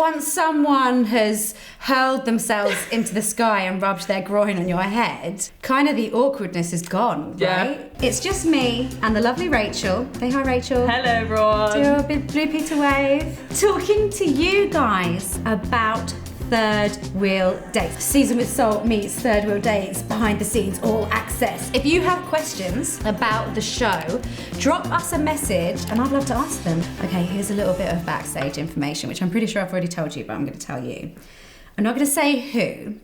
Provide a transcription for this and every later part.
Once someone has hurled themselves into the sky and rubbed their groin on your head, kind of the awkwardness is gone, right? It's just me and the lovely Rachel. Say hi, Rachel. Hello, everyone. Do a big blue Peter wave. Talking to you guys about third wheel dates. Season with Salt meets third wheel dates, behind the scenes, all access. If you have questions about the show, drop us a message and I'd love to ask them. Okay, here's a little bit of backstage information, which I'm pretty sure I've already told you, but I'm going to tell you. I'm not going to say who,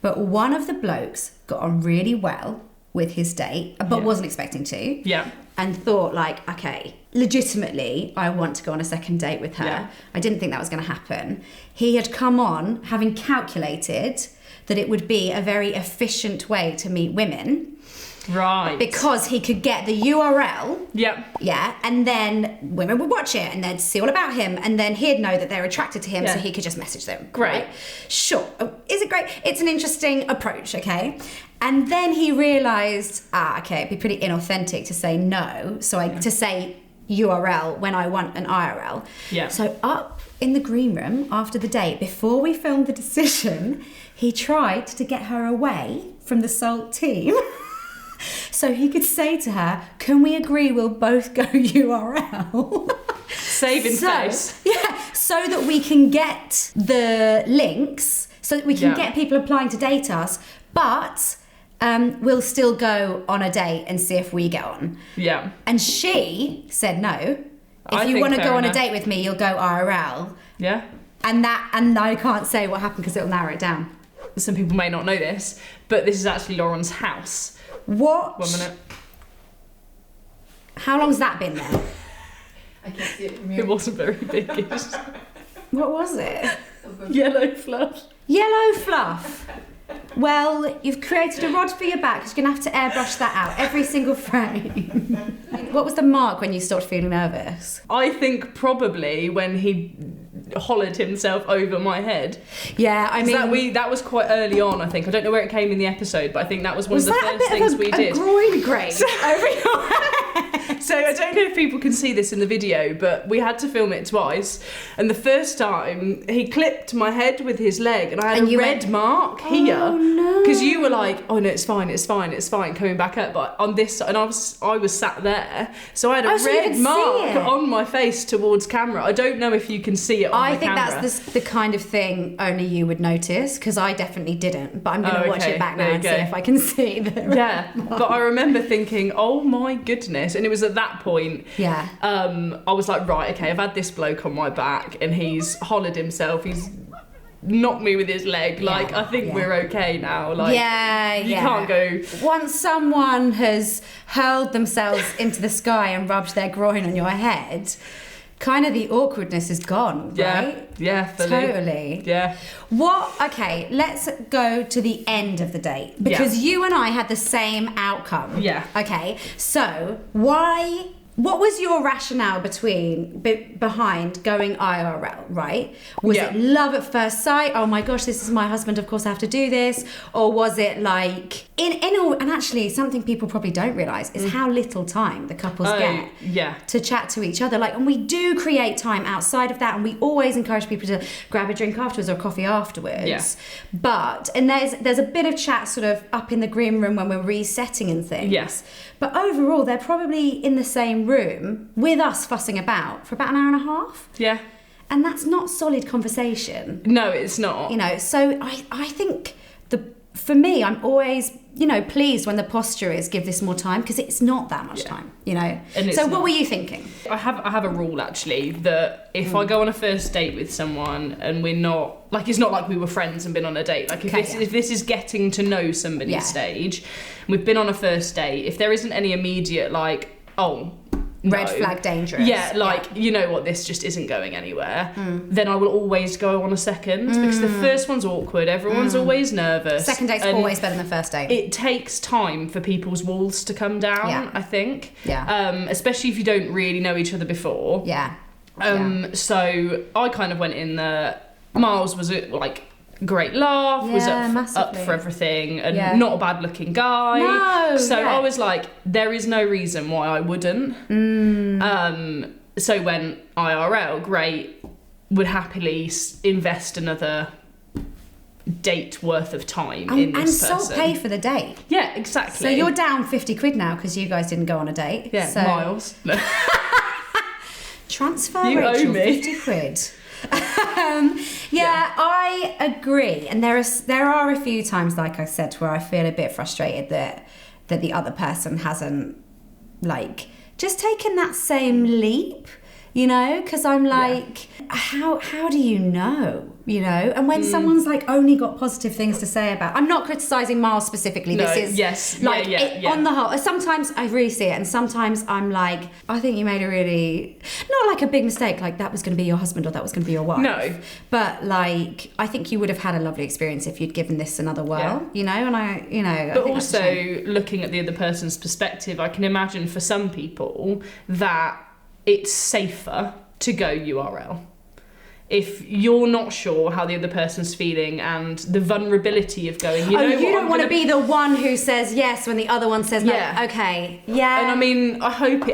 but one of the blokes got on really well with his date, but wasn't expecting to. Yeah. And thought like, okay, legitimately, I want to go on a second date with her. Yeah. I didn't think that was going to happen. He had come on having calculated that it would be a very efficient way to meet women. Right. Because he could get the URL. Yep. Yeah. And then women would watch it and they'd see all about him. And then he'd know that they're attracted to him, so he could just message them. Great. Right? Sure. Is it great? It's an interesting approach, okay? And then he realised, okay, it'd be pretty inauthentic to say no. So to say URL when I want an IRL. Yeah. So up in the green room after the date, before we filmed the decision, he tried to get her away from the Salt team. So he could say to her, can we agree we'll both go URL? Saving face. Yeah, so that we can get the links, so that we can get people applying to date us, but we'll still go on a date and see if we get on. Yeah. And she said no. If you want to go on a date with me, you'll go IRL. Yeah. And I can't say what happened because it'll narrow it down. Some people may not know this, but this is actually Lauren's house. What? 1 minute. How long's that been there? I can see it from here. It wasn't very big. What was it? Yellow fluff. Yellow fluff. Well, you've created a rod for your back. You're going to have to airbrush that out, every single frame. What was the mark when you stopped feeling nervous? I think probably when he hollered himself over my head. Yeah, I mean... That was quite early on, I think. I don't know where it came in the episode, but I think that was one of the first things we did. Was that a groin grade over your head? So I don't know if people can see this in the video, but we had to film it twice. And the first time, he clipped my head with his leg, and I had a red mark here. Oh, no. Because you were like, oh no, it's fine, coming back up. But on this side, and I was sat there, so I had a red mark on my face towards camera. I don't know if you can see it on the camera. I think that's the kind of thing only you would notice, because I definitely didn't. But I'm going to watch it back now and see if I can see the red mark. But I remember thinking, oh my goodness. And it was at that point, I was like, right, okay, I've had this bloke on my back and he's hollered himself, he's knocked me with his leg, like, I think we're okay now. Like, you can't go... Once someone has hurled themselves into the sky and rubbed their groin on your head, kind of the awkwardness is gone, right? Yeah, fully. Totally. Yeah. Okay, let's go to the end of the date, because you and I had the same outcome. Yeah. Okay, so what was your rationale behind going IRL, right? Was it love at first sight? Oh my gosh, this is my husband, of course I have to do this. Or was it like, and actually something people probably don't realise is how little time the couples get to chat to each other. Like, and we do create time outside of that, and we always encourage people to grab a drink afterwards or coffee afterwards. Yeah. But, and there's a bit of chat sort of up in the green room when we're resetting and things. Yes. But overall, they're probably in the same room with us fussing about for about an hour and a half. Yeah. And that's not solid conversation. No, it's not. You know, so I think for me, I'm always, pleased when the posture is give this more time, because it's not that much time, And so what were you thinking? I have a rule, actually, that if I go on a first date with someone and we're not, like, it's not like we were friends and been on a date. Like, if this is getting to know somebody stage, and we've been on a first date, if there isn't any immediate, like, red flag dangerous. Yeah, like, you know what, this just isn't going anywhere. Then I will always go on a second, because the first one's awkward. Everyone's always nervous. Second date's always better than the first date. It takes time for people's walls to come down, I think. Yeah. Especially if you don't really know each other before. Yeah. So I kind of went in there. Miles was like great laugh, was up for everything, and not a bad looking guy. No, so I was like, there is no reason why I wouldn't. So went IRL, great. would happily invest another date worth of time in this person. And still pay for the date. Yeah, exactly. So you're down 50 quid now because you guys didn't go on a date. Yeah, so miles. No. Transfer You Rachel owe me. 50 quid. I agree. And there are a few times, like I said, where I feel a bit frustrated that the other person hasn't, like, just taken that same leap, you know? Because I'm like, how do you know? You know, and when someone's like only got positive things to say about, I'm not criticising Miles specifically. No, this is yes, like yeah. on the whole. Sometimes I really see it, and sometimes I'm like, I think you made a really not like a big mistake. Like that was going to be your husband or that was going to be your wife. No, but like I think you would have had a lovely experience if you'd given this another whirl. You know, and But also looking at the other person's perspective, I can imagine for some people that it's safer to go URL. If you're not sure how the other person's feeling and the vulnerability of going, you don't want to be the one who says yes when the other one says no. Yeah. Okay. Yeah. And I mean, I hope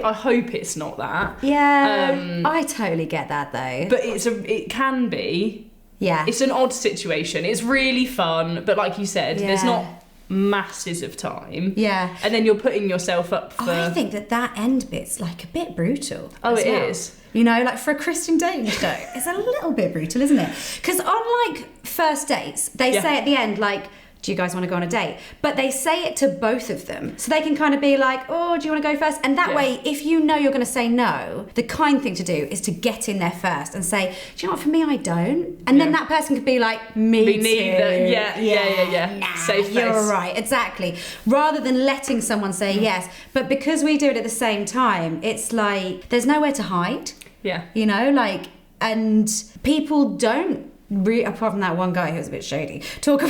it's not that. Yeah. I totally get that though. But it can be. Yeah. It's an odd situation. It's really fun, but like you said, there's not masses of time. Yeah. And then you're putting yourself up for... I think that end bit's like a bit brutal. Oh, it is. You know, like for a Christian dating show, it's a little bit brutal, isn't it? Because on like first dates, they say at the end, like, do you guys want to go on a date? But they say it to both of them. So they can kind of be like, oh, do you want to go first? And that way, if you know you're going to say no, the kind thing to do is to get in there first and say, do you know what, for me, I don't. And then that person could be like, me too. Neither. Yeah. Nah, Safe face. you're right, exactly. Rather than letting someone say yes. But because we do it at the same time, it's like, there's nowhere to hide. Yeah. You know, like, and people don't, apart from that one guy who was a bit shady, talk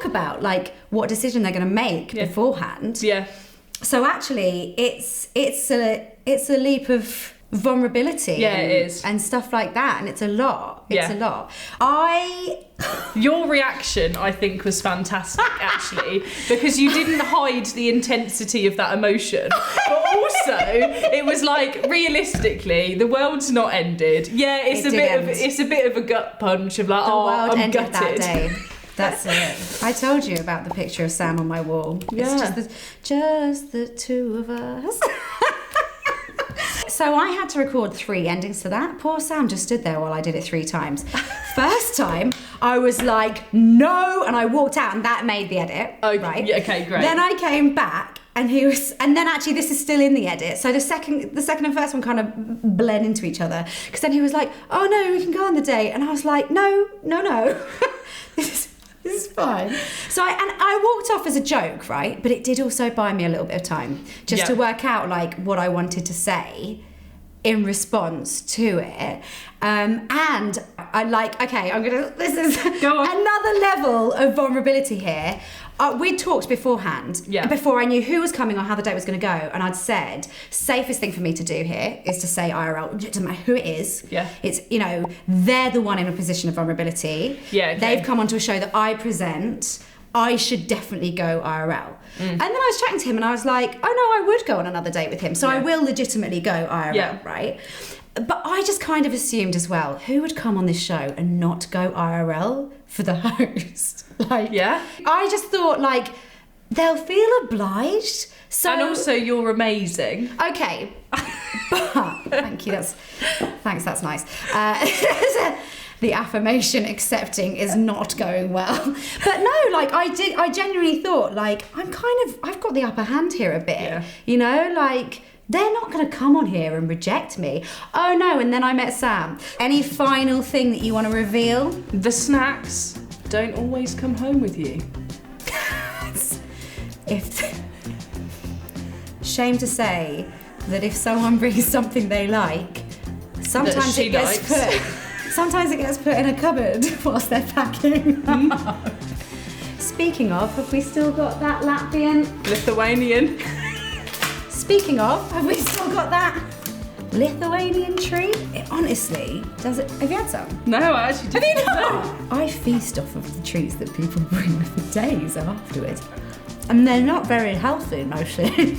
about like what decision they're going to make beforehand. Yeah. So actually, it's a leap of vulnerability. Yeah, it is. And stuff like that, and it's a lot. It's a lot. Your reaction, I think, was fantastic, actually, because you didn't hide the intensity of that emotion, but also it was like, realistically, the world's not ended. Yeah, it's a bit of a gut punch of like, I'm ended gutted that day. That's it. I told you about the picture of Sam on my wall. Yeah. It's just the two of us. So I had to record 3 endings to that. Poor Sam just stood there while I did it 3 times. First time, I was like, no, and I walked out, and that made the edit. Oh, right? Yeah, okay, great. Then I came back, and then actually this is still in the edit. So the second and first one kind of blend into each other. Because then he was like, oh no, we can go on the date. And I was like, no. This is fine. So I walked off as a joke, right? But it did also buy me a little bit of time just to work out like what I wanted to say in response to it. And I like, okay, this is another level of vulnerability here. We'd talked beforehand, before I knew who was coming or how the date was going to go, and I'd said, safest thing for me to do here is to say IRL. It doesn't matter who it is. Yeah. It's, you know, they're the one in a position of vulnerability. Yeah. Okay. They've come onto a show that I present. I should definitely go IRL. And then I was chatting to him and I was like, oh no, I would go on another date with him. So I will legitimately go IRL, right? But I just kind of assumed as well, who would come on this show and not go IRL for the host? I just thought like, they'll feel obliged. So, and also you're amazing. Okay. But, thank you, that's nice. The affirmation accepting is not going well. But no, like I genuinely thought like, I've got the upper hand here a bit, you know, like they're not going to come on here and reject me. Oh no, and then I met Sam. Any final thing that you want to reveal? The snacks don't always come home with you. Shame to say that if someone brings something they like, sometimes it gets put in a cupboard whilst they're packing. Speaking of, have we still got that Lithuanian? Speaking of, have we still got that Lithuanian treat? It honestly, does it? Have you had some? No, I actually didn't. Have you not? I feast off of the treats that people bring for days afterwards. And they're not very healthy, mostly.